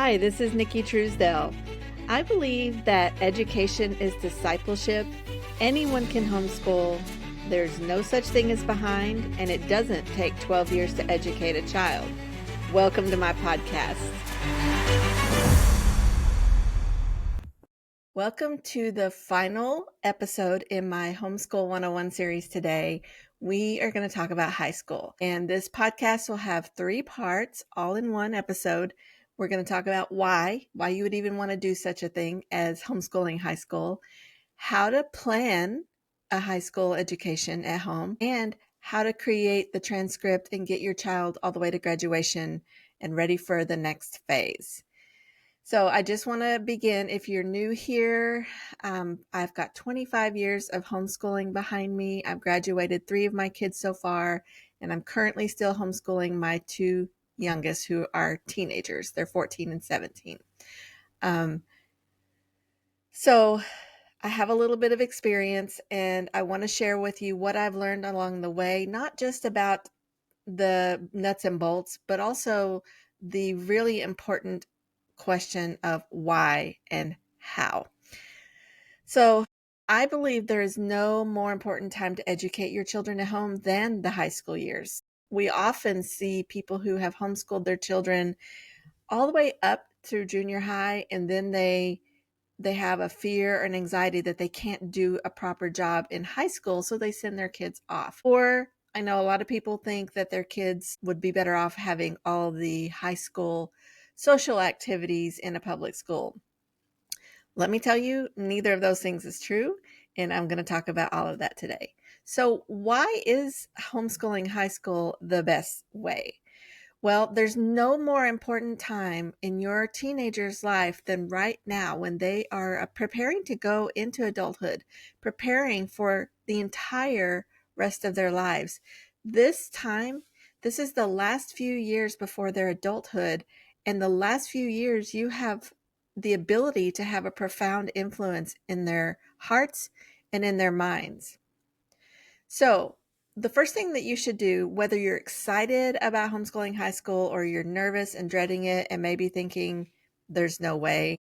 Hi, this is Nicki Truesdell. I believe that education is discipleship. Anyone can homeschool. There's no such thing as behind, and it doesn't take 12 years to educate a child. Welcome to my podcast. Welcome to the final episode in my Homeschool 101 series today. We are going to talk about high school, and this podcast will have 3 parts all in one episode. We're going to talk about why you would even want to do such a thing as homeschooling high school, how to plan a high school education at home, and how to create the transcript and get your child all the way to graduation and ready for the next phase. So I just want to begin. If you're new here, I've got 25 years of homeschooling behind me. I've graduated 3 of my kids so far, and I'm currently still homeschooling my 2 youngest who are teenagers. They're 14 and 17. So I have a little bit of experience, and I want to share with you what I've learned along the way, not just about the nuts and bolts, but also the really important question of why and how. So I believe there is no more important time to educate your children at home than the high school years. We often see people who have homeschooled their children all the way up through junior high, and then they have a fear or an anxiety that they can't do a proper job in high school, so they send their kids off. Or I know a lot of people think that their kids would be better off having all the high school social activities in a public school. Let me tell you, neither of those things is true, and I'm going to talk about all of that today. So why is homeschooling high school the best way? Well, there's no more important time in your teenager's life than right now when they are preparing to go into adulthood, preparing for the entire rest of their lives. This is the last few years before their adulthood, and the last few years you have the ability to have a profound influence in their hearts and in their minds. So, the first thing that you should do, whether you're excited about homeschooling high school or you're nervous and dreading it and maybe thinking there's no way,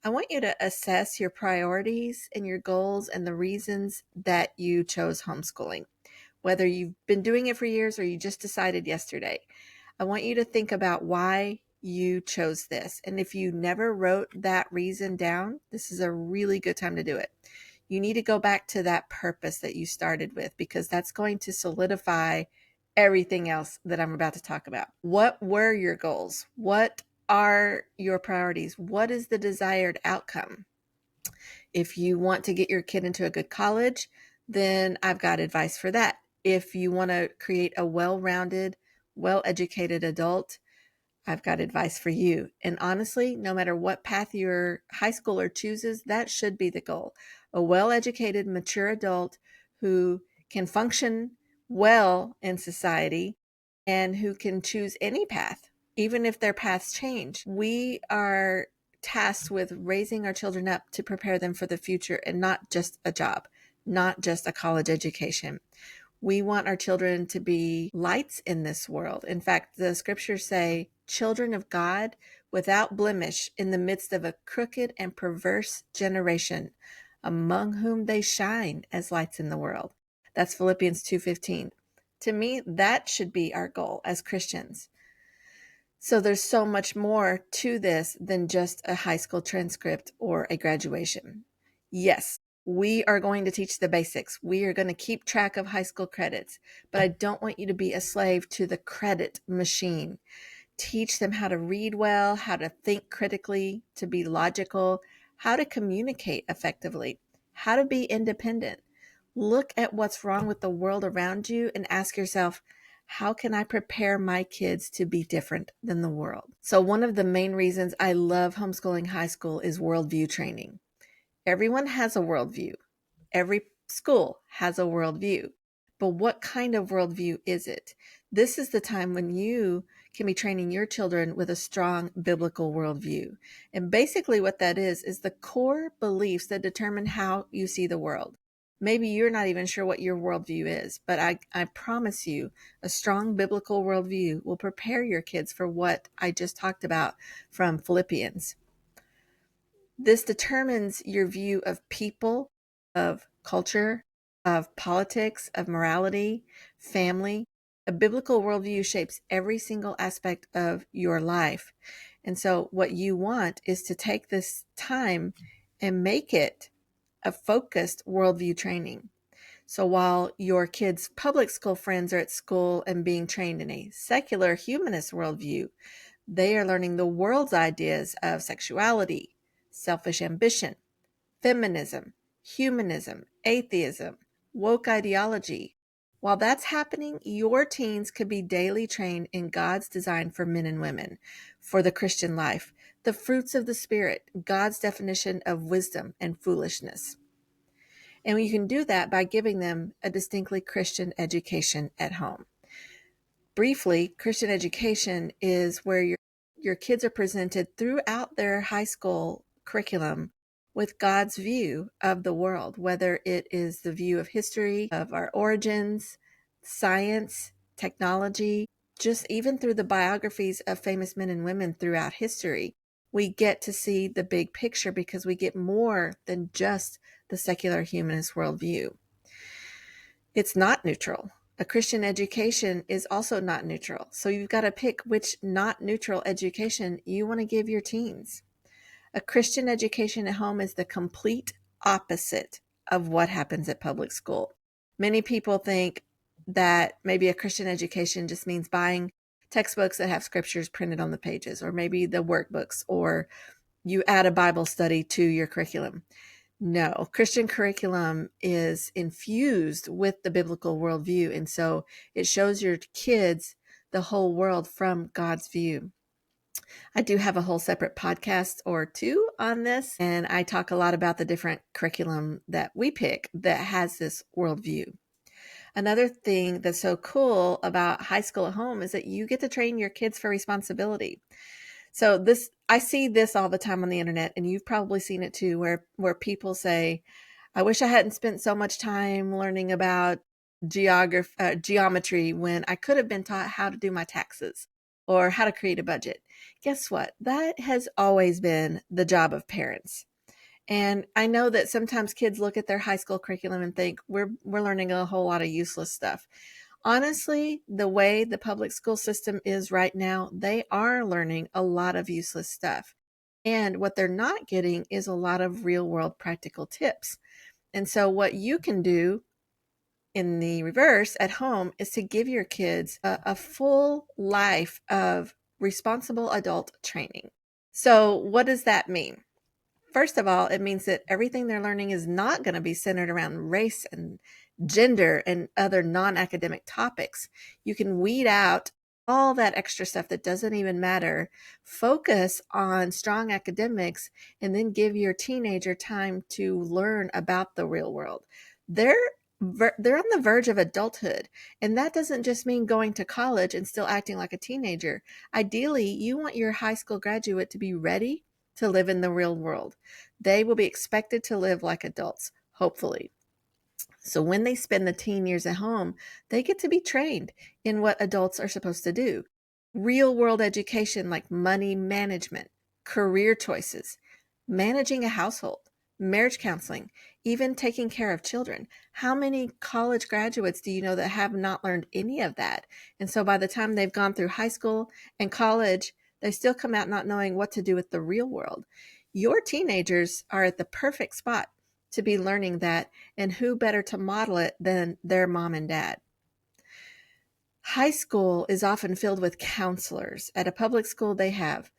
I want you to assess your priorities and your goals and the reasons that you chose homeschooling. Whether you've been doing it for years or you just decided yesterday, I want you to think about why you chose this. And if you never wrote that reason down, this is a really good time to do it. You need to go back to that purpose that you started with, because that's going to solidify everything else that I'm about to talk about. What were your goals? What are your priorities? What is the desired outcome? If you want to get your kid into a good college, then I've got advice for that. If you want to create a well-rounded, well-educated adult, I've got advice for you. And honestly, no matter what path your high schooler chooses, that should be the goal. A well-educated, mature adult who can function well in society and who can choose any path, even if their paths change. We are tasked with raising our children up to prepare them for the future, and not just a job, not just a college education. We want our children to be lights in this world. In fact, the scriptures say, children of God without blemish in the midst of a crooked and perverse generation, among whom they shine as lights in the world. That's Philippians 2:15. To me, that should be our goal as Christians. So there's so much more to this than just a high school transcript or a graduation. Yes, we are going to teach the basics. We are going to keep track of high school credits, but I don't want you to be a slave to the credit machine. Teach them how to read well, how to think critically, to be logical, how to communicate effectively, how to be independent. Look at what's wrong with the world around you and ask yourself, how can I prepare my kids to be different than the world? So one of the main reasons I love homeschooling high school is worldview training. Everyone has a worldview. Every school has a worldview. But what kind of worldview is it? This is the time when you can be training your children with a strong biblical worldview. And basically what that is the core beliefs that determine how you see the world. Maybe you're not even sure what your worldview is, but I promise you a strong biblical worldview will prepare your kids for what I just talked about from Philippians. This determines your view of people, of culture, of politics, of morality, family. A biblical worldview shapes every single aspect of your life. And so, what you want is to take this time and make it a focused worldview training. So, while your kids' public school friends are at school and being trained in a secular humanist worldview, they are learning the world's ideas of sexuality, selfish ambition, feminism, humanism, atheism, woke ideology. While that's happening, your teens could be daily trained in God's design for men and women, for the Christian life, the fruits of the Spirit, God's definition of wisdom and foolishness. And you can do that by giving them a distinctly Christian education at home. Briefly, Christian education is where your kids are presented throughout their high school curriculum with God's view of the world, whether it is the view of history, of our origins, science, technology, just even through the biographies of famous men and women throughout history. We get to see the big picture because we get more than just the secular humanist worldview. It's not neutral. A Christian education is also not neutral. So you've got to pick which not neutral education you want to give your teens. A Christian education at home is the complete opposite of what happens at public school. Many people think that maybe a Christian education just means buying textbooks that have scriptures printed on the pages, or maybe the workbooks, or you add a Bible study to your curriculum. No, Christian curriculum is infused with the biblical worldview. And so it shows your kids the whole world from God's view. I do have a whole separate podcast or two on this, and I talk a lot about the different curriculum that we pick that has this worldview. Another thing that's so cool about high school at home is that you get to train your kids for responsibility. So I see this all the time on the internet, and you've probably seen it too, where people say, I wish I hadn't spent so much time learning about geometry when I could have been taught how to do my taxes or how to create a budget. Guess what? That has always been the job of parents. And I know that sometimes kids look at their high school curriculum and think we're learning a whole lot of useless stuff. Honestly, the way the public school system is right now, they are learning a lot of useless stuff. And what they're not getting is a lot of real world practical tips. And so what you can do in the reverse at home is to give your kids a full life of responsible adult training. So what does that mean? First of all, it means that everything they're learning is not going to be centered around race and gender and other non-academic topics. You can weed out all that extra stuff that doesn't even matter. Focus on strong academics and then give your teenager time to learn about the real world. They're on the verge of adulthood, and that doesn't just mean going to college and still acting like a teenager. Ideally, you want your high school graduate to be ready to live in the real world. They will be expected to live like adults, hopefully. So when they spend the teen years at home, they get to be trained in what adults are supposed to do. Real world education like money management, career choices, managing a household, marriage counseling, even taking care of children. How many college graduates do you know that have not learned any of that? And so by the time they've gone through high school and college, they still come out not knowing what to do with the real world. Your teenagers are at the perfect spot to be learning that, and who better to model it than their mom and dad? High school is often filled with counselors. At a public school, they have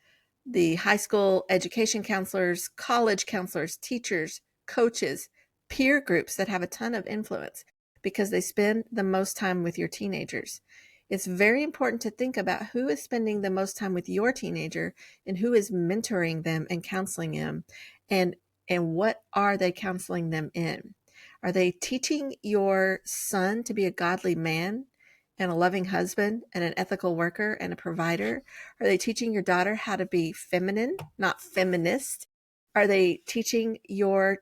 the high school education counselors, college counselors, teachers, coaches, peer groups that have a ton of influence because they spend the most time with your teenagers. It's very important to think about who is spending the most time with your teenager and who is mentoring them and counseling them, and what are they counseling them in? Are they teaching your son to be a godly man and a loving husband and an ethical worker and a provider? Are they teaching your daughter how to be feminine, not feminist? Are they teaching your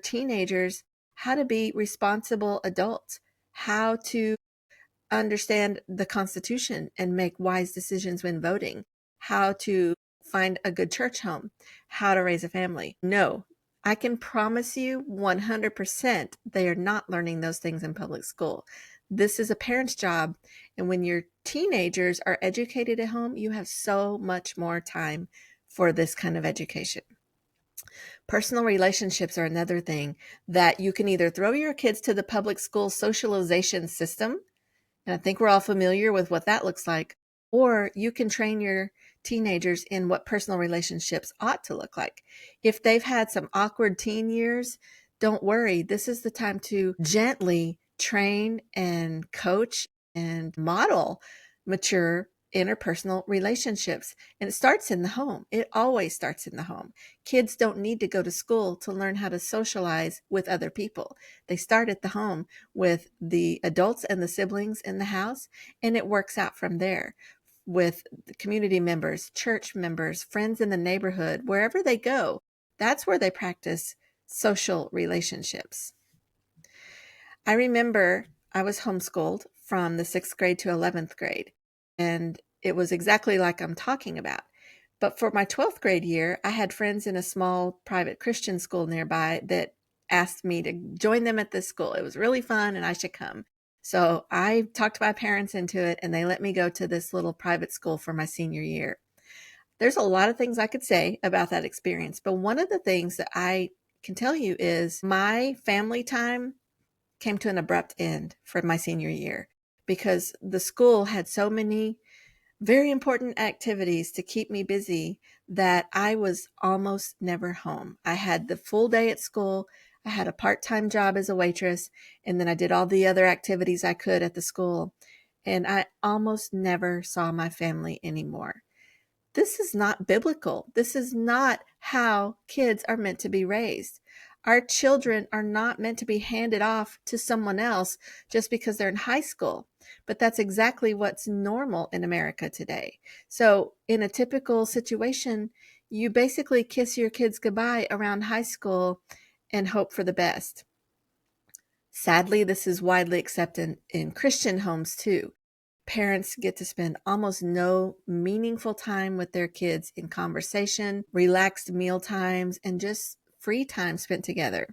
teenagers how to be responsible adults, how to understand the Constitution and make wise decisions when voting, how to find a good church home, how to raise a family. No, I can promise you 100% they are not learning those things in public school. This is a parent's job. And when your teenagers are educated at home, you have so much more time for this kind of education. Personal relationships are another thing that you can either throw your kids to the public school socialization system, and I think we're all familiar with what that looks like. Or you can train your teenagers in what personal relationships ought to look like. If they've had some awkward teen years, don't worry. This is the time to gently train and coach and model mature interpersonal relationships. And it starts in the home. It always starts in the home. Kids don't need to go to school to learn how to socialize with other people. They start at the home with the adults and the siblings in the house, and it works out from there with the community members, church members, friends in the neighborhood, wherever they go. That's where they practice social relationships. I remember I was homeschooled from the 6th grade to 11th grade, and it was exactly like I'm talking about. But for my 12th grade year, I had friends in a small private Christian school nearby that asked me to join them at this school. It was really fun and I should come. So I talked my parents into it and they let me go to this little private school for my senior year. There's a lot of things I could say about that experience, but one of the things that I can tell you is my family time came to an abrupt end for my senior year because the school had so many very important activities to keep me busy that I was almost never home. I had the full day at school. I had a part-time job as a waitress, and then I did all the other activities I could at the school. And I almost never saw my family anymore. This is not biblical. This is not how kids are meant to be raised. Our children are not meant to be handed off to someone else just because they're in high school. But that's exactly what's normal in America today. So in a typical situation, you basically kiss your kids goodbye around high school and hope for the best. Sadly, this is widely accepted in Christian homes too. Parents get to spend almost no meaningful time with their kids in conversation, relaxed meal times, and just free time spent together.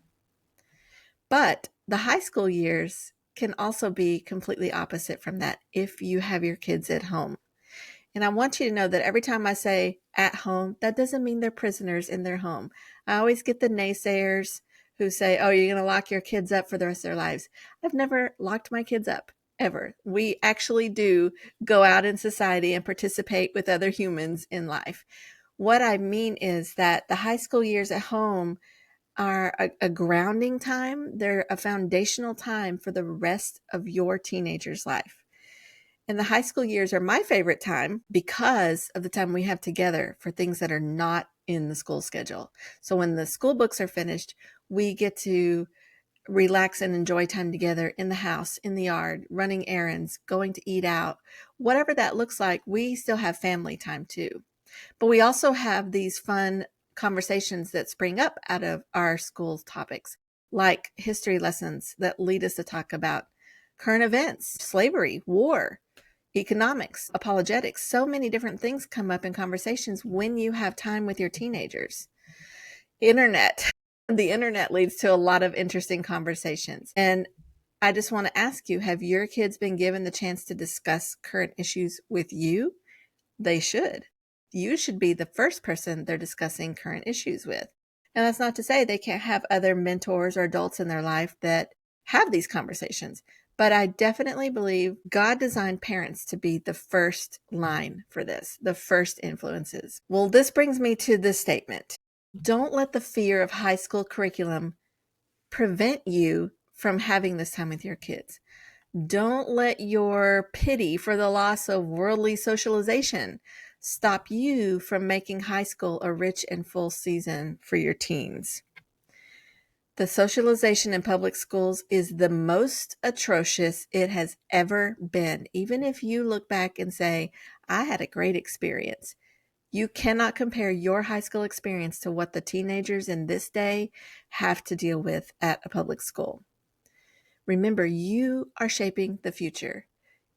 But the high school years can also be completely opposite from that if you have your kids at home. And I want you to know that every time I say at home, that doesn't mean they're prisoners in their home. I always get the naysayers who say, oh, you're going to lock your kids up for the rest of their lives. I've never locked my kids up, ever. We actually do go out in society and participate with other humans in life. What I mean is that the high school years at home are a grounding time. They're a foundational time for the rest of your teenager's life. And the high school years are my favorite time because of the time we have together for things that are not in the school schedule. So when the school books are finished, we get to relax and enjoy time together in the house, in the yard, running errands, going to eat out. Whatever that looks like, we still have family time too. But we also have these fun conversations that spring up out of our school topics, like history lessons that lead us to talk about current events, slavery, war, economics, apologetics. So many different things come up in conversations when you have time with your teenagers. Internet. The internet leads to a lot of interesting conversations. And I just want to ask you, have your kids been given the chance to discuss current issues with you? They should. You should be the first person they're discussing current issues with. And that's not to say they can't have other mentors or adults in their life that have these conversations. But I definitely believe God designed parents to be the first line for this, the first influences. Well, this brings me to this statement. Don't let the fear of high school curriculum prevent you from having this time with your kids. Don't let your pity for the loss of worldly socialization stop you from making high school a rich and full season for your teens. The socialization in public schools is the most atrocious it has ever been. Even if you look back and say, I had a great experience, You cannot compare your high school experience to what the teenagers in this day have to deal with at a public school. Remember, you are shaping the future.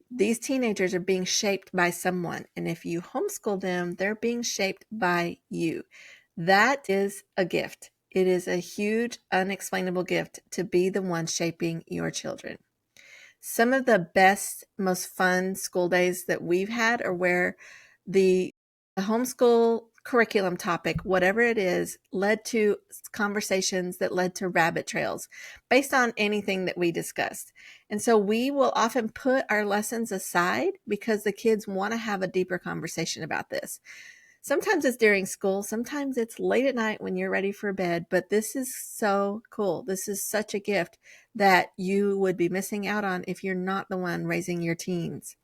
These teenagers are being shaped by someone, and if you homeschool them, they're being shaped by you. That is a gift. It is a huge, unexplainable gift to be the one shaping your children. Some of the best, most fun school days that we've had are where the homeschool curriculum topic, whatever it is, led to conversations that led to rabbit trails based on anything that we discussed. And so we will often put our lessons aside because the kids want to have a deeper conversation about this. Sometimes it's during school, sometimes it's late at night when you're ready for bed, but this is so cool. This is such a gift that you would be missing out on if you're not the one raising your teens.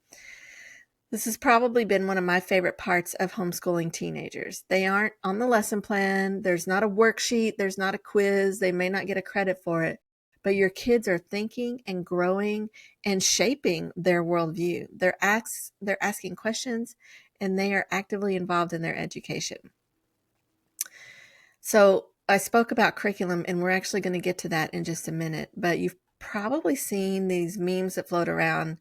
This has probably been one of my favorite parts of homeschooling teenagers. They aren't on the lesson plan. There's not a worksheet. There's not a quiz. They may not get a credit for it, but your kids are thinking and growing and shaping their worldview. They're asking questions, and they are actively involved in their education. So I spoke about curriculum, and we're actually going to get to that in just a minute, but you've probably seen these memes that float around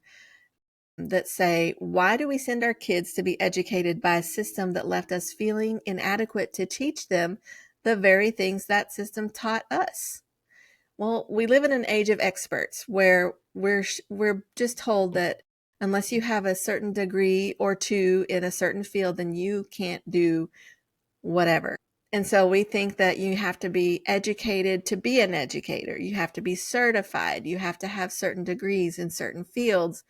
that say, why do we send our kids to be educated by a system that left us feeling inadequate to teach them the very things that system taught us? Well, we live in an age of experts where we're just told that unless you have a certain degree or two in a certain field, then you can't do whatever. And so we think that you have to be educated to be an educator. You have to be certified. You have to have certain degrees in certain fields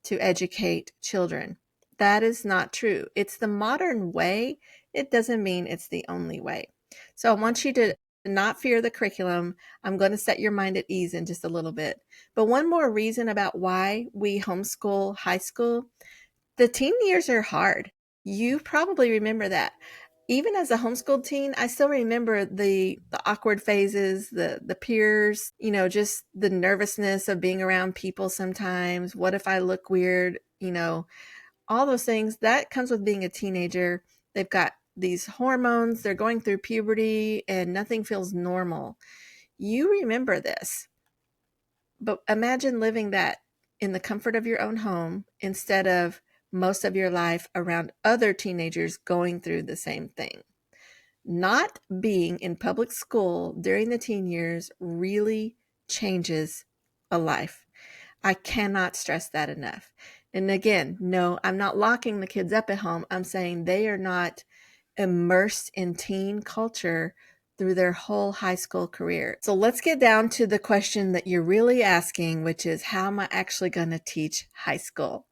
to educate children. That is not true. It's the modern way. It doesn't mean it's the only way. So I want you to not fear the curriculum. I'm going to set your mind at ease in just a little bit. But one more reason about why we homeschool high school, the teen years are hard. You probably remember that. Even as a homeschooled teen, I still remember the awkward phases, the peers, just the nervousness of being around people sometimes. What if I look weird? All those things that comes with being a teenager. They've got these hormones, they're going through puberty, and nothing feels normal. You remember this, but imagine living that in the comfort of your own home instead of most of your life around other teenagers going through the same thing. Not being in public school during the teen years really changes a life. I cannot stress that enough. And again, no, I'm not locking the kids up at home. I'm saying they are not immersed in teen culture through their whole high school career. So let's get down to the question that you're really asking, which is, how am I actually going to teach high school?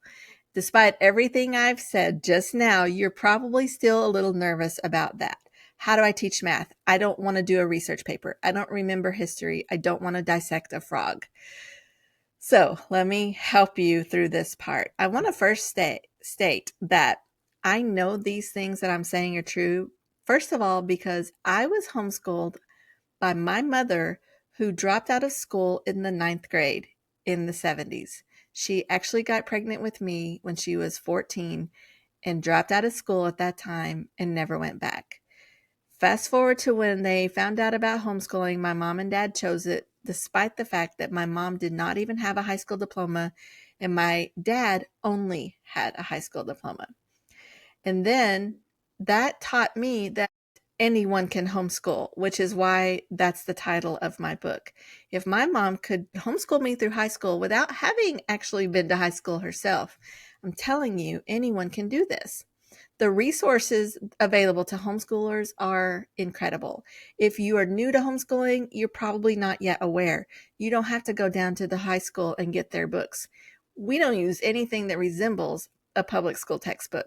Despite everything I've said just now, you're probably still a little nervous about that. How do I teach math? I don't want to do a research paper. I don't remember history. I don't want to dissect a frog. So let me help you through this part. I want to first state that I know these things that I'm saying are true. First of all, because I was homeschooled by my mother, who dropped out of school in the 9th grade in the 70s. She actually got pregnant with me when she was 14 and dropped out of school at that time and never went back. Fast forward to when they found out about homeschooling, my mom and dad chose it, despite the fact that my mom did not even have a high school diploma and my dad only had a high school diploma. And then that taught me that anyone can homeschool, which is why that's the title of my book. If my mom could homeschool me through high school without having actually been to high school herself, I'm telling you, anyone can do this. The resources available to homeschoolers are incredible. If you are new to homeschooling, you're probably not yet aware. You don't have to go down to the high school and get their books. We don't use anything that resembles a public school textbook.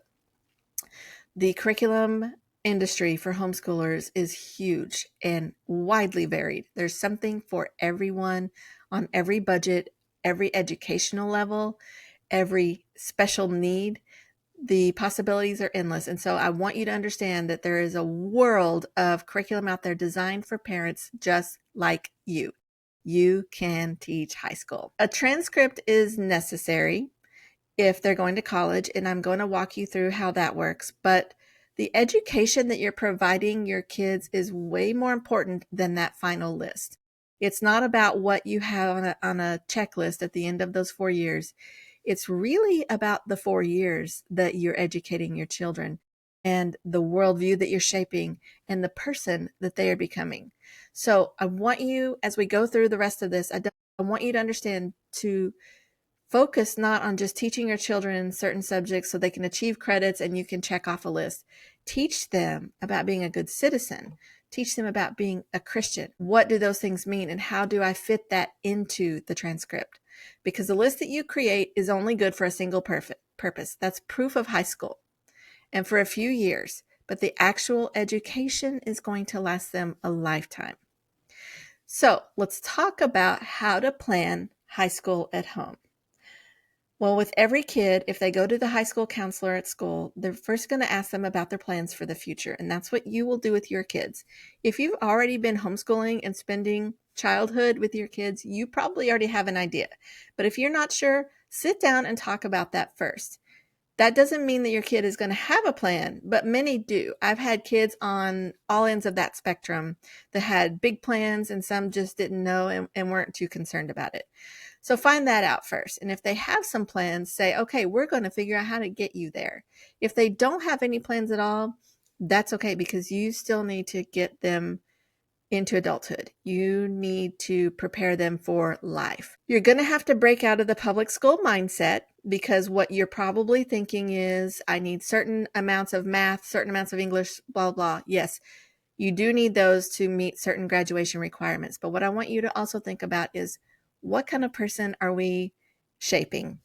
The curriculum industry for homeschoolers is huge and widely varied. There's something for everyone on every budget, every educational level, every special need. The possibilities are endless. And so I want you to understand that there is a world of curriculum out there designed for parents just like you. You can teach high school. A transcript is necessary if they're going to college, and I'm going to walk you through how that works. But The education that you're providing your kids is way more important than that final list. It's not about what you have on a checklist at the end of those 4 years. It's really about the 4 years that you're educating your children and the worldview that you're shaping and the person that they are becoming. So I want you, as we go through the rest of this, I want you to understand to focus not on just teaching your children certain subjects so they can achieve credits and you can check off a list. Teach them about being a good citizen. Teach them about being a Christian. What do those things mean and how do I fit that into the transcript? Because the list that you create is only good for a single purpose. That's proof of high school and for a few years, but the actual education is going to last them a lifetime. So let's talk about how to plan high school at home. Well, with every kid, if they go to the high school counselor at school, they're first going to ask them about their plans for the future. And that's what you will do with your kids. If you've already been homeschooling and spending childhood with your kids, you probably already have an idea. But if you're not sure, sit down and talk about that first. That doesn't mean that your kid is going to have a plan, but many do. I've had kids on all ends of that spectrum that had big plans and some just didn't know and weren't too concerned about it. So find that out first. And if they have some plans, say, okay, we're going to figure out how to get you there. If they don't have any plans at all, that's okay because you still need to get them into adulthood. You need to prepare them for life. You're going to have to break out of the public school mindset because what you're probably thinking is, I need certain amounts of math, certain amounts of English, blah, blah. Yes, you do need those to meet certain graduation requirements. But what I want you to also think about is, what kind of person are we shaping?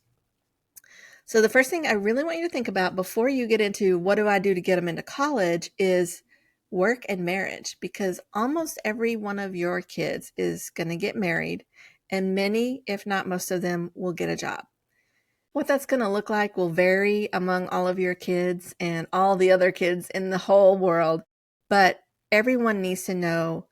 So the first thing I really want you to think about before you get into what do I do to get them into college is work and marriage, because almost every one of your kids is going to get married and many, if not most of them, will get a job. What that's going to look like will vary among all of your kids and all the other kids in the whole world, but everyone needs to know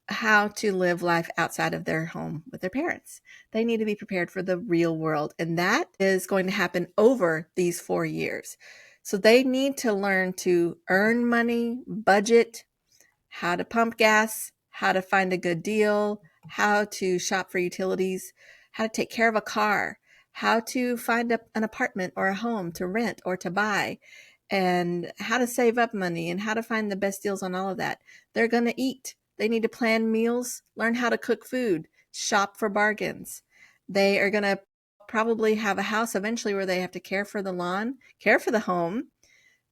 how to live life outside of their home with their parents. They need to be prepared for the real world, and that is going to happen over these 4 years. So they need to learn to earn money, budget, how to pump gas, how to find a good deal, how to shop for utilities, how to take care of a car, how to find an apartment or a home to rent or to buy, and how to save up money and how to find the best deals on all of that. They're going to eat. They need to plan meals, learn how to cook food, shop for bargains. They are going to probably have a house eventually where they have to care for the lawn, care for the home,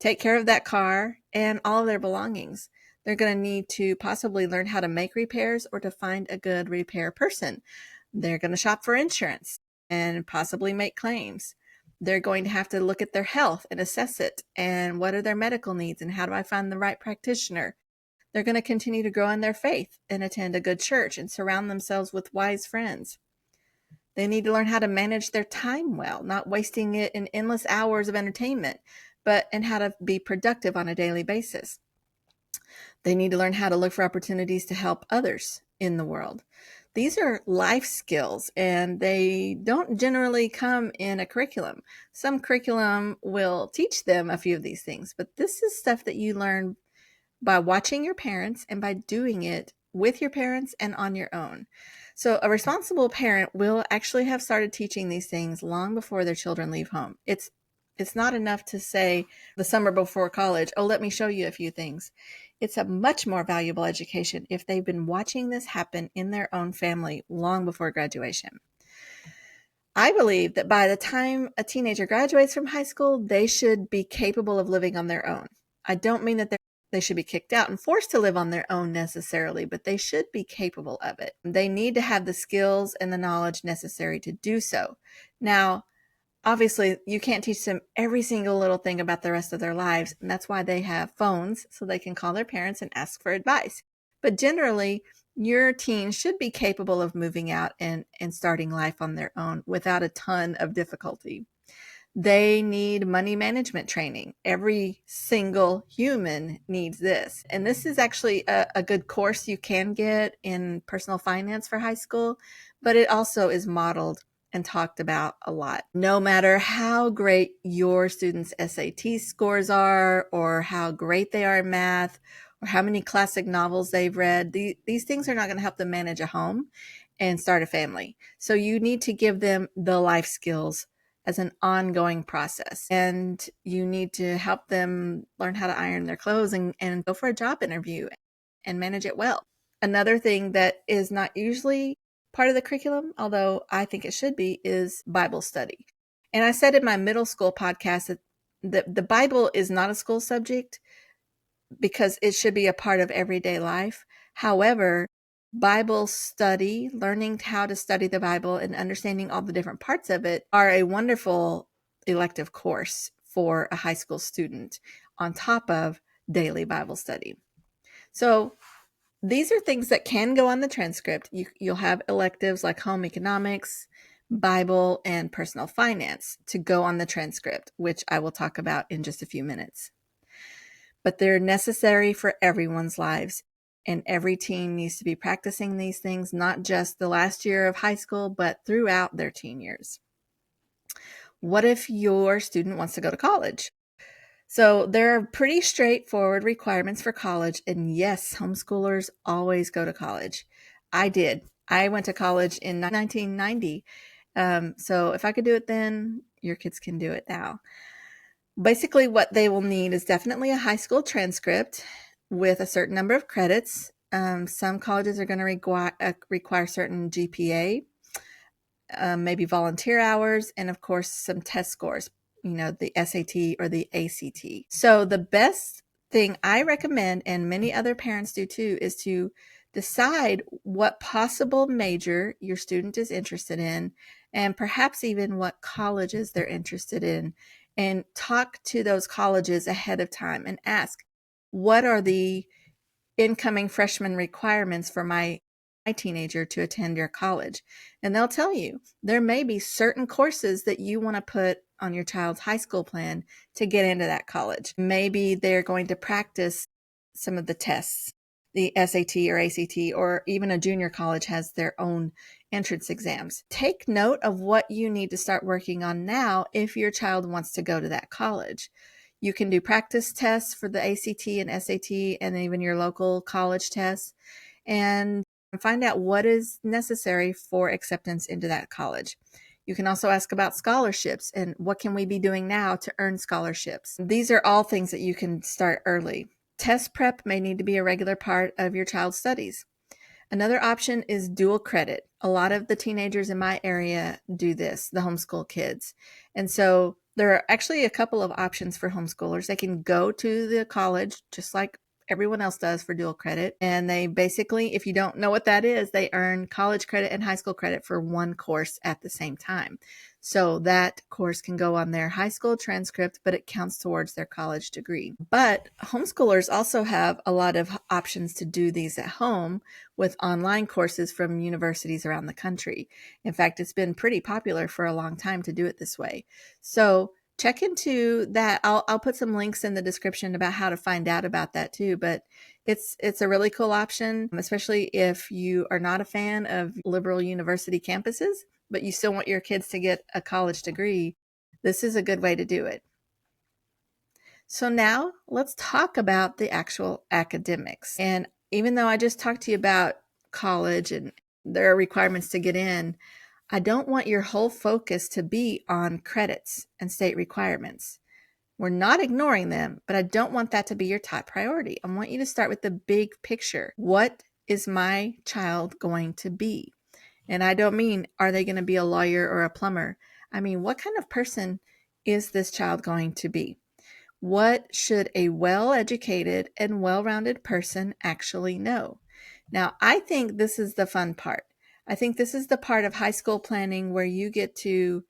take care of that car, and all of their belongings. They're going to need to possibly learn how to make repairs or to find a good repair person. They're going to shop for insurance and possibly make claims. They're going to have to look at their health and assess it and what are their medical needs and how do I find the right practitioner. They're going to continue to grow in their faith and attend a good church and surround themselves with wise friends. They need to learn how to manage their time well, not wasting it in endless hours of entertainment, and how to be productive on a daily basis. They need to learn how to look for opportunities to help others in the world. These are life skills, and they don't generally come in a curriculum. Some curriculum will teach them a few of these things, but this is stuff that you learn by watching your parents and by doing it with your parents and on your own. So a responsible parent will actually have started teaching these things long before their children leave home. It's not enough to say the summer before college, oh, let me show you a few things. It's a much more valuable education if they've been watching this happen in their own family long before graduation. I believe that by the time a teenager graduates from high school, they should be capable of living on their own. I don't mean that they should be kicked out and forced to live on their own necessarily, but they should be capable of it. They need to have the skills and the knowledge necessary to do so. Now, obviously, you can't teach them every single little thing about the rest of their lives, and that's why they have phones so they can call their parents and ask for advice. But generally, your teen should be capable of moving out and starting life on their own without a ton of difficulty. They need money management training. Every single human needs this. And this is actually a good course you can get in personal finance for high school, but it also is modeled and talked about a lot. No matter how great your students' SAT scores are, or how great they are in math, or how many classic novels they've read, these things are not going to help them manage a home and start a family. So you need to give them the life skills as an ongoing process. And you need to help them learn how to iron their clothes and go for a job interview and manage it well. Another thing that is not usually part of the curriculum, although I think it should be, is Bible study. And I said in my middle school podcast that the Bible is not a school subject because it should be a part of everyday life. However, Bible study, learning how to study the Bible and understanding all the different parts of it, are a wonderful elective course for a high school student on top of daily Bible study. So these are things that can go on the transcript. You'll have electives like home economics, Bible, and personal finance to go on the transcript, which I will talk about in just a few minutes. But they're necessary for everyone's lives, and every teen needs to be practicing these things, not just the last year of high school, but throughout their teen years. What if your student wants to go to college? So there are pretty straightforward requirements for college. And yes, homeschoolers always go to college. I did. I went to college in 1990. So if I could do it then, your kids can do it now. Basically, what they will need is definitely a high school transcript with a certain number of credits. Some colleges are going to require certain GPA, maybe volunteer hours, and of course, some test scores, the SAT or the ACT. So the best thing I recommend, and many other parents do too, is to decide what possible major your student is interested in, and perhaps even what colleges they're interested in, and talk to those colleges ahead of time and ask, what are the incoming freshman requirements for my teenager to attend your college? And they'll tell you there may be certain courses that you want to put on your child's high school plan to get into that college. Maybe they're going to practice some of the tests, the SAT or ACT, or even a junior college has their own entrance exams. Take note of what you need to start working on now if your child wants to go to that college. You can do practice tests for the ACT and SAT and even your local college tests, and find out what is necessary for acceptance into that college. You can also ask about scholarships and what can we be doing now to earn scholarships. These are all things that you can start early. Test prep may need to be a regular part of your child's studies. Another option is dual credit. A lot of the teenagers in my area do this, the homeschool kids. And so there are actually a couple of options for homeschoolers. They can go to the college just like everyone else does for dual credit. And they basically, if you don't know what that is, they earn college credit and high school credit for one course at the same time. So that course can go on their high school transcript, but it counts towards their college degree. But homeschoolers also have a lot of options to do these at home with online courses from universities around the country. In fact, it's been pretty popular for a long time to do it this way. So check into that. I'll put some links in the description about how to find out about that too. But it's a really cool option, especially if you are not a fan of liberal university campuses, but you still want your kids to get a college degree. This is a good way to do it. So now let's talk about the actual academics. And even though I just talked to you about college and there are requirements to get in, I don't want your whole focus to be on credits and state requirements. We're not ignoring them, but I don't want that to be your top priority. I want you to start with the big picture. What is my child going to be? And I don't mean, are they going to be a lawyer or a plumber? I mean, what kind of person is this child going to be? What should a well-educated and well-rounded person actually know? Now, I think this is the fun part. I think this is the part of high school planning where you get to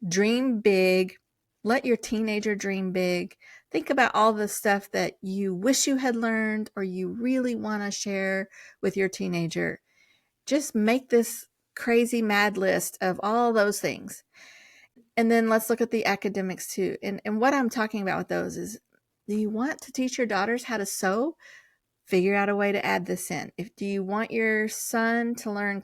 dream big, let your teenager dream big. Think about all the stuff that you wish you had learned or you really want to share with your teenager. Just make this crazy mad list of all those things. And then let's look at the academics too. And what I'm talking about with those is, do you want to teach your daughters how to sew? Figure out a way to add this in. Do you want your son to learn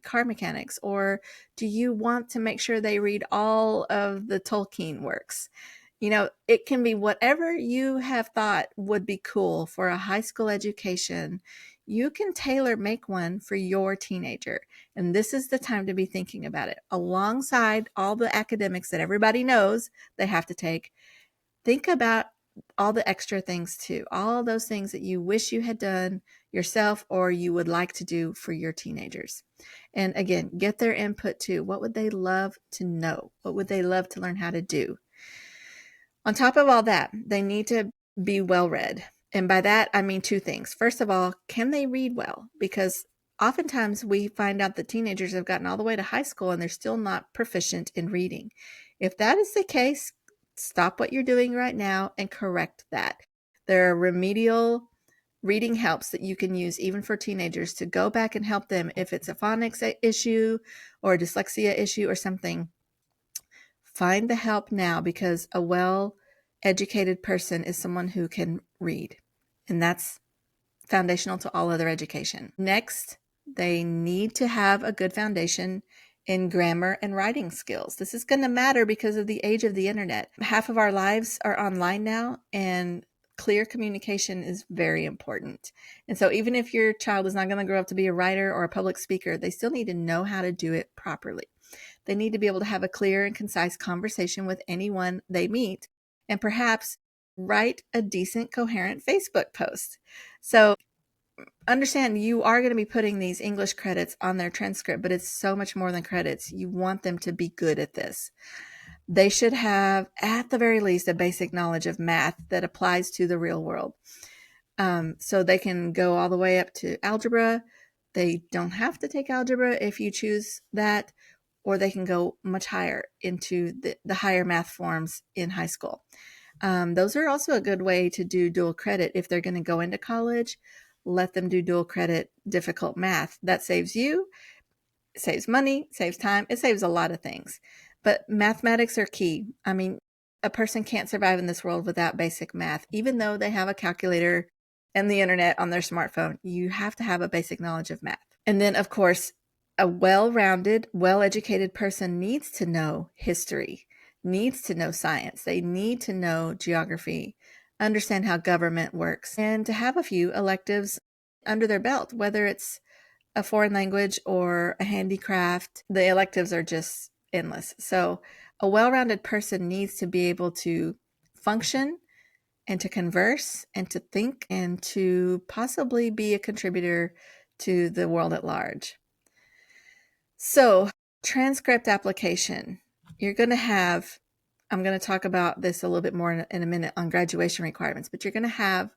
car mechanics? Or do you want to make sure they read all of the Tolkien works? It can be whatever you have thought would be cool for a high school education. You can tailor make one for your teenager. And this is the time to be thinking about it. Alongside all the academics that everybody knows they have to take, think about all the extra things too. All those things that you wish you had done yourself or you would like to do for your teenagers. And again, get their input too. What would they love to know? What would they love to learn how to do? On top of all that, they need to be well read. And by that, I mean two things. First of all, can they read well? Because oftentimes we find out that teenagers have gotten all the way to high school and they're still not proficient in reading. If that is the case, stop what you're doing right now and correct that. There are remedial reading helps that you can use even for teenagers to go back and help them if it's a phonics issue or a dyslexia issue or something. Find the help now, because a well-educated person is someone who can read, and that's foundational to all other education. Next, they need to have a good foundation in grammar and writing skills. This is going to matter because of the age of the internet. Half of our lives are online now, and clear communication is very important. And so even if your child is not going to grow up to be a writer or a public speaker, they still need to know how to do it properly. They need to be able to have a clear and concise conversation with anyone they meet, and perhaps write a decent, coherent Facebook post. So understand, you are going to be putting these English credits on their transcript, but it's so much more than credits. You want them to be good at this. They should have, at the very least, a basic knowledge of math that applies to the real world. So they can go all the way up to algebra. They don't have to take algebra if you choose that, or they can go much higher into the higher math forms in high school. Those are also a good way to do dual credit. If they're going to go into college, let them do dual credit difficult math. That saves you, saves money, saves time. It saves a lot of things. But mathematics are key. I mean, a person can't survive in this world without basic math. Even though they have a calculator and the internet on their smartphone, you have to have a basic knowledge of math. And then, of course, a well-rounded, well-educated person needs to know history, needs to know science. They need to know geography, understand how government works, and to have a few electives under their belt, whether it's a foreign language or a handicraft. The electives are just endless. So a well-rounded person needs to be able to function and to converse and to think and to possibly be a contributor to the world at large. So, transcript application. You're going to have, I'm going to talk about this a little bit more in a minute on graduation requirements, but you're going to have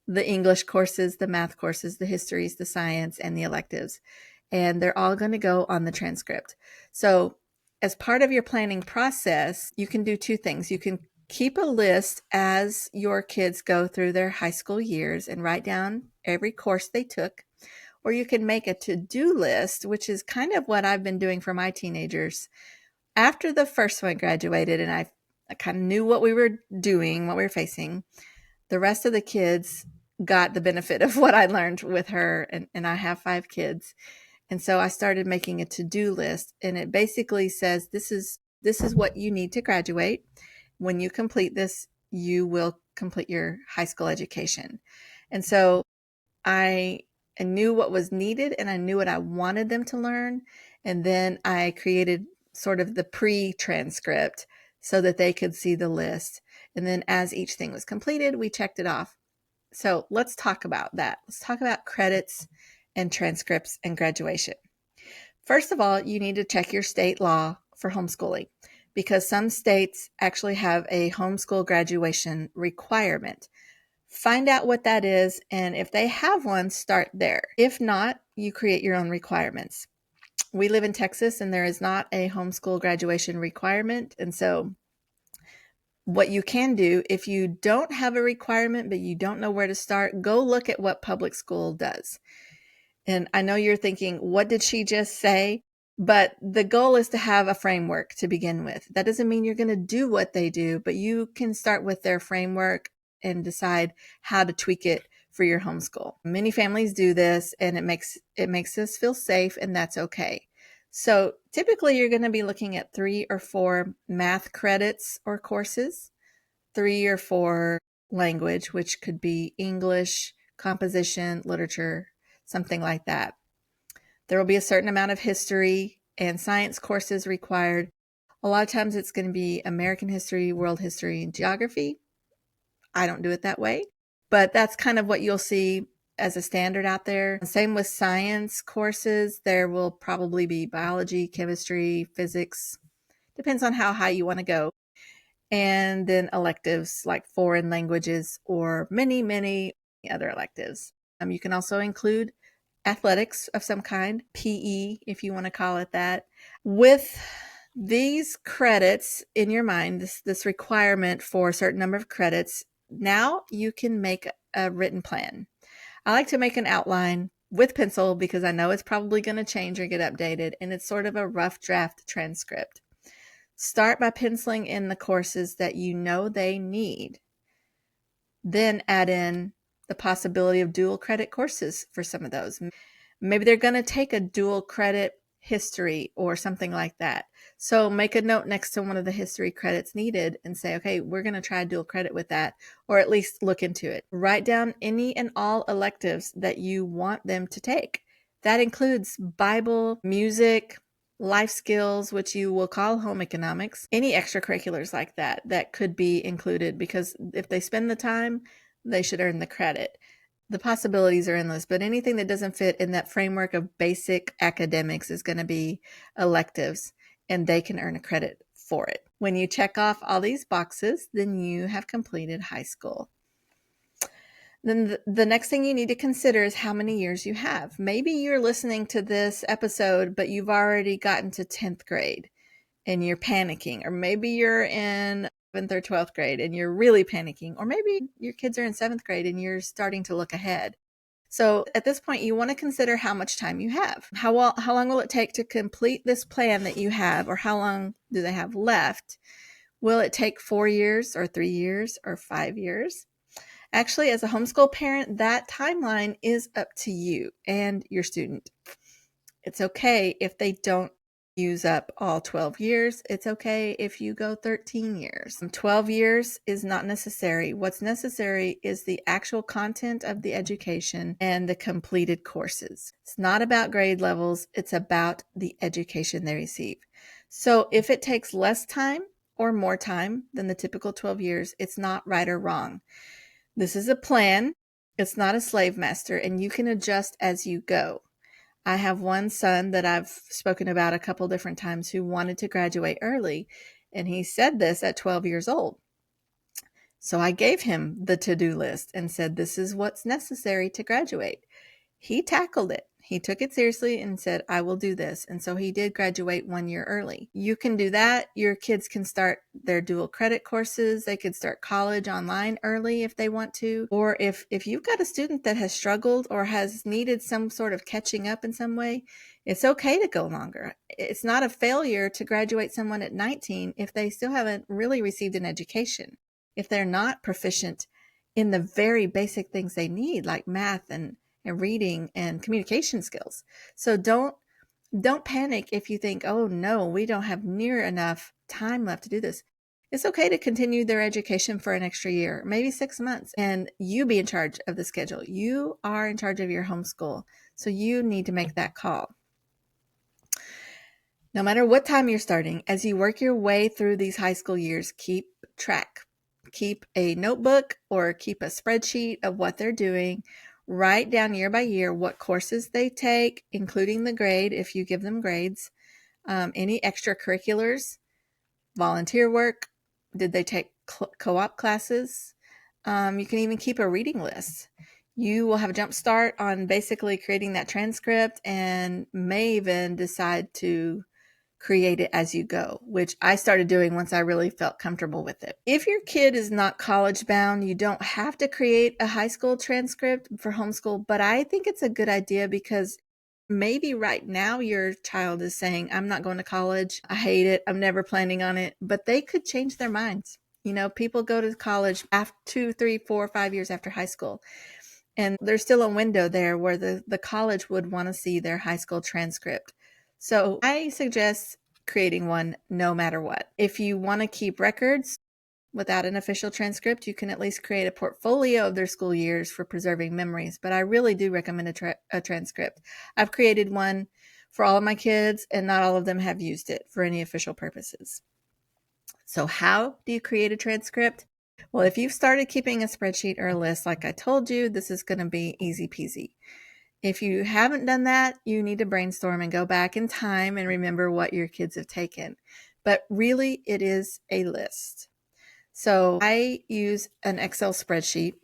the English courses, the math courses, the histories, the science, and the electives. And they're all going to go on the transcript. So, as part of your planning process, you can do two things. You can keep a list as your kids go through their high school years and write down every course they took. Or you can make a to-do list, which is kind of what I've been doing for my teenagers. After the first one graduated and I kind of knew what we were doing, what we were facing, the rest of the kids got the benefit of what I learned with her. And I have 5 kids. And so I started making a to-do list, and it basically says, this is what you need to graduate. When you complete this, you will complete your high school education. And so I knew what was needed and I knew what I wanted them to learn. And then I created sort of the pre-transcript so that they could see the list. And then as each thing was completed, we checked it off. So let's talk about that. Let's talk about credits and transcripts and graduation. First of all, you need to check your state law for homeschooling, because some states actually have a homeschool graduation requirement. Find out what that is, and if they have one, start there. If not, you create your own requirements. We live in Texas, and there is not a homeschool graduation requirement. And so what you can do, if you don't have a requirement, but you don't know where to start, go look at what public school does. And I know you're thinking, what did she just say? But the goal is to have a framework to begin with. That doesn't mean you're going to do what they do, but you can start with their framework and decide how to tweak it for your homeschool. Many families do this, and it makes us feel safe, and that's okay. So typically you're going to be looking at 3 or 4 math credits or courses, 3 or 4 language, which could be English, composition, literature, something like that. There will be a certain amount of history and science courses required. A lot of times it's going to be American history, world history, and geography. I don't do it that way, but that's kind of what you'll see as a standard out there. Same with science courses. There will probably be biology, chemistry, physics. Depends on how high you want to go. And then electives like foreign languages or many other electives. You can also include athletics of some kind, PE, if you want to call it that. With these credits in your mind, this requirement for a certain number of credits, now you can make a written plan. I like to make an outline with pencil because I know it's probably going to change or get updated, and it's sort of a rough draft transcript. Start by penciling in the courses that you know they need. Then add in the possibility of dual credit courses for some of those. Maybe they're going to take a dual credit history or something like that. So make a note next to one of the history credits needed and say, okay, we're going to try dual credit with that, or at least look into it. Write down any and all electives that you want them to take. That includes Bible, music, life skills, which you will call home economics, any extracurriculars like that could be included, because if they spend the time, they should earn the credit. The possibilities are endless, but anything that doesn't fit in that framework of basic academics is going to be electives, and they can earn a credit for it. When you check off all these boxes, then you have completed high school. Then the next thing you need to consider is how many years you have. Maybe you're listening to this episode, but you've already gotten to 10th grade and you're panicking. Or maybe you're in 7th or 12th grade and you're really panicking. Or maybe your kids are in 7th grade and you're starting to look ahead. So at this point, you want to consider how much time you have. How long will it take to complete this plan that you have, or how long do they have left? Will it take 4 years or 3 years or 5 years? Actually, as a homeschool parent, that timeline is up to you and your student. It's okay if they don't use up all 12 years. It's okay if you go 13 years. 12 years is not necessary. What's necessary is the actual content of the education and the completed courses. It's not about grade levels. It's about the education they receive. So if it takes less time or more time than the typical 12 years, it's not right or wrong. This is a plan. It's not a slave master, and you can adjust as you go. I have one son that I've spoken about a couple different times who wanted to graduate early, and he said this at 12 years old. So I gave him the to-do list and said, this is what's necessary to graduate. He tackled it. He took it seriously and said, I will do this. And so he did graduate 1 year early. You can do that. Your kids can start their dual credit courses. They could start college online early if they want to. Or if you've got a student that has struggled or has needed some sort of catching up in some way, it's okay to go longer. It's not a failure to graduate someone at 19 if they still haven't really received an education. If they're not proficient in the very basic things they need, like math and reading and communication skills. So don't panic if you think, oh no, we don't have near enough time left to do this. It's okay to continue their education for an extra year, maybe 6 months, and you be in charge of the schedule. You are in charge of your homeschool, so you need to make that call. No matter what time you're starting, as you work your way through these high school years, keep track. Keep a notebook or keep a spreadsheet of what they're doing. Write down year by year what courses they take, including the grade if you give them grades, any extracurriculars, volunteer work. Did they take co-op classes? You can even keep a reading list. You will have a jump start on basically creating that transcript and may even decide to create it as you go, which I started doing once I really felt comfortable with it. If your kid is not college bound, you don't have to create a high school transcript for homeschool, but I think it's a good idea because maybe right now your child is saying, I'm not going to college. I hate it. I'm never planning on it, but they could change their minds. You know, people go to college after 2, 3, 4, 5 years after high school. And there's still a window there where the college would want to see their high school transcript. So I suggest creating one no matter what. If you want to keep records without an official transcript, you can at least create a portfolio of their school years for preserving memories. But I really do recommend a transcript. I've created one for all of my kids, and not all of them have used it for any official purposes. So how do you create a transcript? Well, if you've started keeping a spreadsheet or a list, like I told you, this is going to be easy peasy. If you haven't done that, you need to brainstorm and go back in time and remember what your kids have taken. But really, it is a list. So I use an Excel spreadsheet.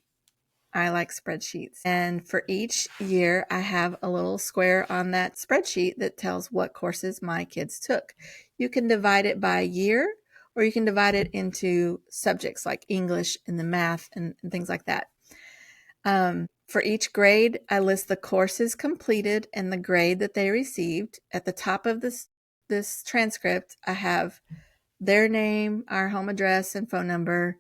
I like spreadsheets. And for each year, I have a little square on that spreadsheet that tells what courses my kids took. You can divide it by year, or you can divide it into subjects like English and the math and things like that. For each grade, I list the courses completed and the grade that they received. At the top of this transcript, I have their name, our home address, and phone number.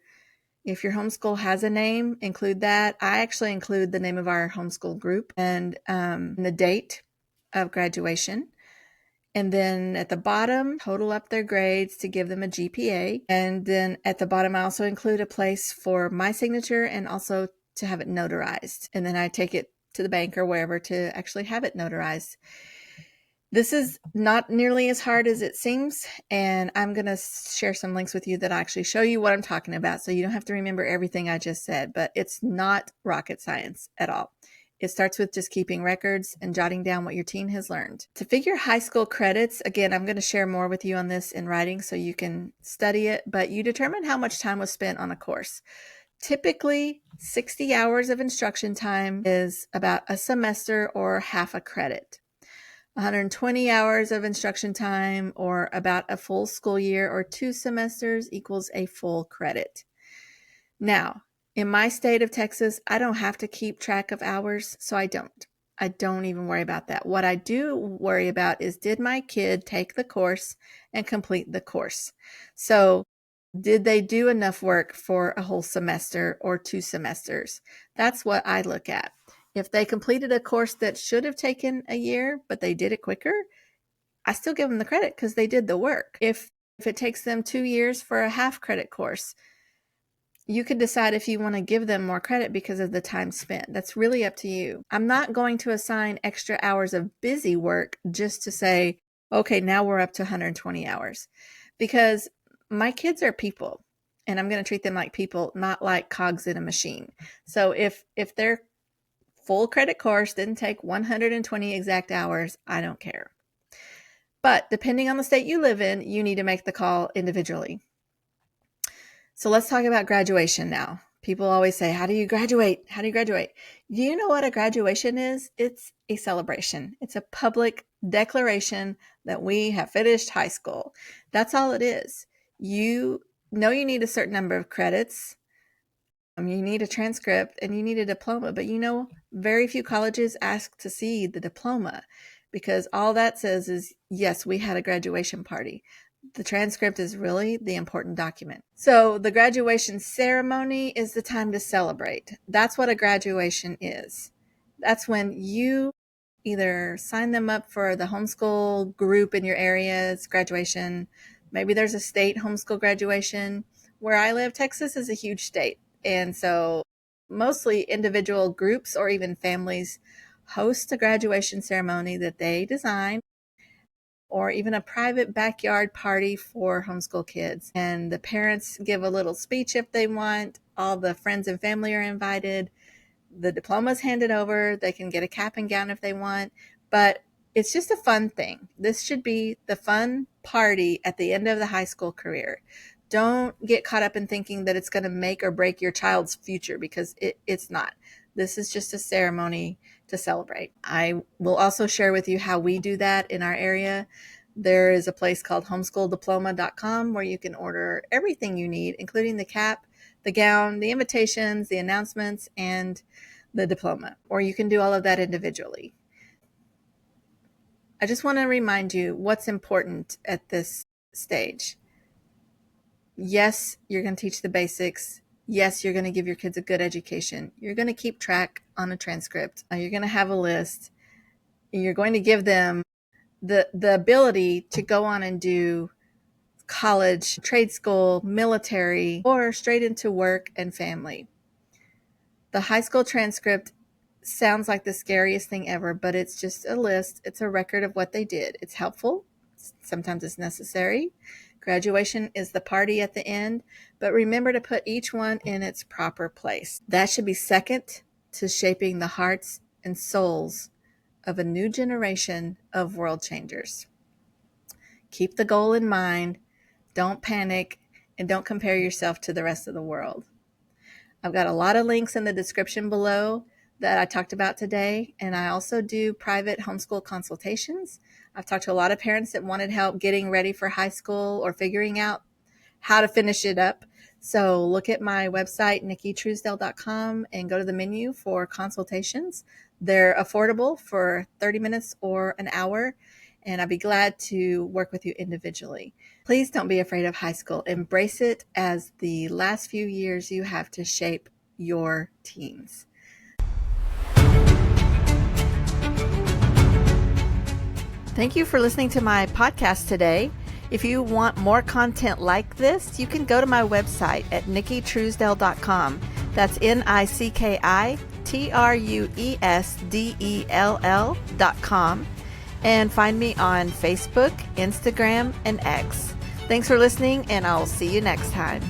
If your homeschool has a name, include that. I actually include the name of our homeschool group and the date of graduation. And then at the bottom, total up their grades to give them a GPA. And then at the bottom, I also include a place for my signature and also to have it notarized. And then I take it to the bank or wherever to actually have it notarized. This is not nearly as hard as it seems, and I'm going to share some links with you that actually show you what I'm talking about, so you don't have to remember everything I just said, but it's not rocket science at all. It starts with just keeping records and jotting down what your teen has learned. To figure high school credits, again, I'm going to share more with you on this in writing so you can study it, but you determine how much time was spent on a course. Typically, 60 hours of instruction time is about a semester or half a credit. 120 hours of instruction time or about a full school year or 2 semesters equals a full credit. Now, in my state of Texas, I don't have to keep track of hours, so I don't. I don't even worry about that. What I do worry about is, did my kid take the course and complete the course? So did they do enough work for a whole semester or 2 semesters? That's what I look at. If they completed a course that should have taken a year, but they did it quicker, I still give them the credit because they did the work. If it takes them 2 years for a half credit course, you could decide if you want to give them more credit because of the time spent. That's really up to you. I'm not going to assign extra hours of busy work just to say, okay, now we're up to 120 hours, because my kids are people and I'm going to treat them like people, not like cogs in a machine. So if their full credit course didn't take 120 exact hours, I don't care. But depending on the state you live in, you need to make the call individually. So let's talk about graduation now. People always say, how do you graduate? How do you graduate? Do you know what a graduation is? It's a celebration. It's a public declaration that we have finished high school. That's all it is. You know you need a certain number of credits. You need a transcript and you need a diploma, but very few colleges ask to see the diploma because all that says is, yes, we had a graduation party. The transcript is really the important document. So the graduation ceremony is the time to celebrate. That's what a graduation is. That's when you either sign them up for the homeschool group in your area's graduation. Maybe there's a state homeschool graduation. Where I live, Texas is a huge state. And so mostly individual groups or even families host a graduation ceremony that they design, or even a private backyard party for homeschool kids. And the parents give a little speech if they want. All the friends and family are invited. The diploma's handed over. They can get a cap and gown if they want. But it's just a fun thing. This should be the fun party at the end of the high school career. Don't get caught up in thinking that it's going to make or break your child's future, because it's not. This is just a ceremony to celebrate. I will also share with you how we do that in our area. There is a place called homeschooldiploma.com where you can order everything you need, including the cap, the gown, the invitations, the announcements, and the diploma. Or you can do all of that individually. I just want to remind you what's important at this stage. Yes, you're going to teach the basics. Yes, you're going to give your kids a good education. You're going to keep track on a transcript. You're going to have a list. You're going to give them the ability to go on and do college, trade school, military, or straight into work and family. The high school transcript sounds like the scariest thing ever, but it's just a list. It's a record of what they did. It's helpful. Sometimes it's necessary. Graduation is the party at the end, but remember to put each one in its proper place. That should be second to shaping the hearts and souls of a new generation of world changers. Keep the goal in mind. Don't panic, and don't compare yourself to the rest of the world. I've got a lot of links in the description below that I talked about today, and I also do private homeschool consultations. I've talked to a lot of parents that wanted help getting ready for high school or figuring out how to finish it up. So look at my website, nickitruesdale.com, and go to the menu for consultations. They're affordable for 30 minutes or an hour, and I'd be glad to work with you individually. Please don't be afraid of high school. Embrace it as the last few years you have to shape your teens. Thank you for listening to my podcast today. If you want more content like this, you can go to my website at nickitruesdale.com. That's nickitruesdell.com. And find me on Facebook, Instagram, and X. Thanks for listening, and I'll see you next time.